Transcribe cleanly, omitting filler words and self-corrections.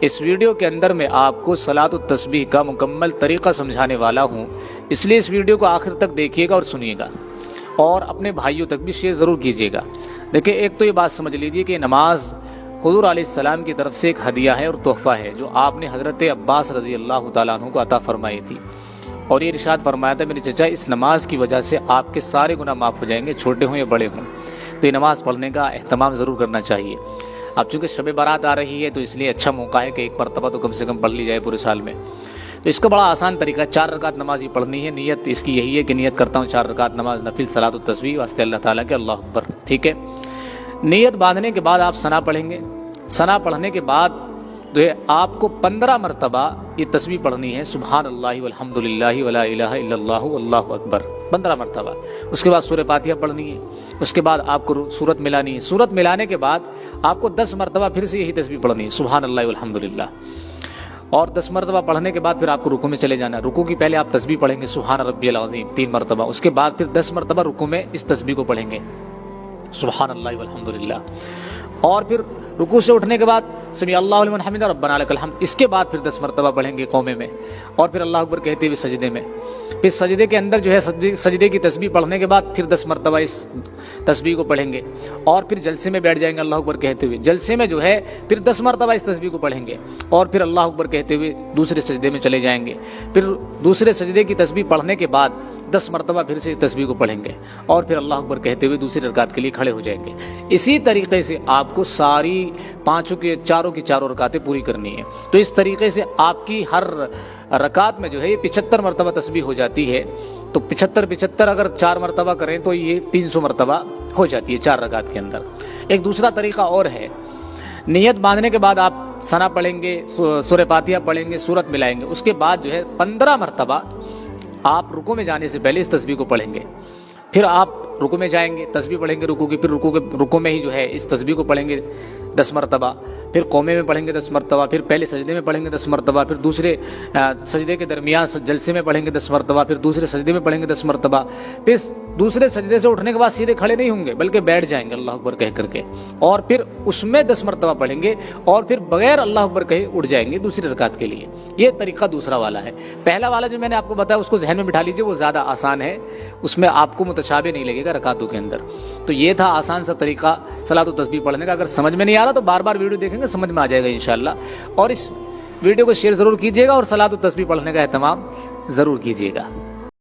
اس video کے اندر میں آپ کو صلاۃ التسبیح کا مکمل طریقہ سمجھانے والا ہوں، اس لیے اس ویڈیو کو آخر تک دیکھیے گا اور سنیے گا، اور اپنے بھائیوں تک بھی شیئر ضرور کیجیے گا۔ دیکھیں، ایک تو یہ بات سمجھ لیجیے کہ نماز حضور علیہ السلام کی طرف سے ایک ہدیہ ہے اور تحفہ ہے، جو آپ نے حضرت عباس رضی اللہ تعالیٰ عنہ کو عطا فرمائی تھی، اور یہ ارشاد فرمایا تھا، میرے چچا اس نماز کی وجہ سے آپ کے سارے گناہ معاف ہو جائیں گے، چھوٹے ہوں یا بڑے ہوں۔ تو یہ نماز پڑھنے کا اہتمام ضرور کرنا چاہیے۔ اب چونکہ شب برات آ رہی ہے تو اس لیے اچھا موقع ہے کہ ایک مرتبہ تو کم سے کم پڑھ لی جائے پورے سال میں۔ تو اس کا بڑا آسان طریقہ ہے، 4 رکعت نماز ہی پڑھنی ہے۔ نیت اس کی یہی ہے کہ نیت کرتا ہوں 4 رکعت نماز نفل صلاۃ التسبیح واسطے اللہ تعالیٰ کے، اللہ اکبر، ٹھیک ہے۔ نیت باندھنے کے بعد آپ ثنا پڑھیں گے۔ ثنا پڑھنے کے بعد جو ہے آپ کو 15 مرتبہ یہ تسبیح پڑھنی ہے، سبحان اللہ والحمد للہ ولا الہ الا اللہ واللہ اکبر، 15 مرتبہ۔ اس کے بعد سورہ فاتحہ پڑھنی ہے۔ اس کے بعد آپ کو سورت ملانی ہے۔ سورت ملانے کے بعد آپ کو 10 مرتبہ پھر سے یہی تسبیح پڑھنی ہے، سبحان اللہ والحمد للہ، اور 10 مرتبہ پڑھنے کے بعد پھر آپ کو رکوع میں چلے جانا ہے۔ رکوع کی پہلے آپ تسبیح پڑھیں گے سبحان ربی العظیم 3 مرتبہ، اس کے بعد پھر 10 مرتبہ رکوع میں اس تسبیح کو پڑھیں گے، سبحان اللہ والحمد للہ، اور پھر رکوع سے اٹھنے کے بعد سمیع اللہ لمن حمدہ ربنا لک الحمد، اس کے بعد پھر 10 مرتبہ پڑھیں گے قومے میں، اور پھر اللہ اکبر کہتے ہوئے سجدے میں۔ پھر سجدے کے اندر جو ہے سجدے کی تسبیح پڑھنے کے بعد پھر 10 مرتبہ اس تسبیح کو پڑھیں گے، اور پھر جلسے میں بیٹھ جائیں گے اللہ اکبر کہتے ہوئے۔ جلسے میں جو ہے پھر 10 مرتبہ اس تسبیح کو پڑھیں گے، اور پھر اللہ اکبر کہتے ہوئے دوسرے سجدے میں چلے جائیں گے۔ پھر دوسرے سجدے کی تسبیح پڑھنے کے بعد 10 مرتبہ پھر سے اس تسبیح کو پڑھیں گے، اور پھر اللہ اکبر کہتے ہوئے دوسری رکعت کے لیے کھڑے ہو جائیں گے۔ اسی طریقے سے آپ کو ساری 5 کی 4 رکعتیں پوری کرنی ہے۔ تو اس طریقے سے آپ کی ہر رکعت میں جو ہے یہ 75 مرتبہ تسبیح ہو جاتی ہے۔ تو 75 اگر 4 مرتبہ کریں تو یہ 300 مرتبہ ہو جاتی ہے 4 رکعت کے اندر۔ ایک دوسرا طریقہ اور ہے، نیت باندھنے کے بعد آپ ثنا پڑھیں گے، سورہ فاتحہ پڑھیں گے، سورت ملائیں گے، اس کے بعد جو ہے 15 مرتبہ آپ رکوع میں جانے سے پہلے اس تسبیح کو پڑھیں گے۔ پھر آپ رکوع میں جائیں گے، تسبیح پڑھیں گے رکوع کی، پھر رکوع میں ہی جو ہے اس تسبیح کو پڑھیں گے 10 مرتبہ، پھر قومے میں پڑھیں گے 10 مرتبہ، پھر پہلے سجدے میں پڑھیں گے 10 مرتبہ، پھر دوسرے سجدے کے درمیان جلسے میں پڑھیں گے 10 مرتبہ، پھر دوسرے سجدے میں پڑھیں گے 10 مرتبہ، پھر دوسرے سجدے سے اٹھنے کے بعد سیدھے کھڑے نہیں ہوں گے بلکہ بیٹھ جائیں گے اللہ اکبر کہہ کر کے، اور پھر اس میں 10 مرتبہ پڑھیں گے، اور پھر بغیر اللہ اکبر کہے اٹھ جائیں گے دوسری رکعت کے لیے۔ یہ طریقہ دوسرا والا ہے۔ پہلا والا جو میں نے آپ کو بتایا اس کو ذہن میں بٹھا لیجئے، وہ زیادہ آسان ہے، اس میں آپ کو متشابہ نہیں لگے گا رکعتوں کے اندر۔ تو یہ تھا آسان سا طریقہ صلاۃ التسبیح پڑھنے کا۔ اگر سمجھ میں نہیں آ رہا تو بار بار ویڈیو دیکھیں گے، سمجھ میں آ جائے گا انشاءاللہ، اور اس ویڈیو کو شیئر ضرور کیجیے گا، اور صلاۃ التسبیح پڑھنے کا اہتمام ضرور کیجیے گا۔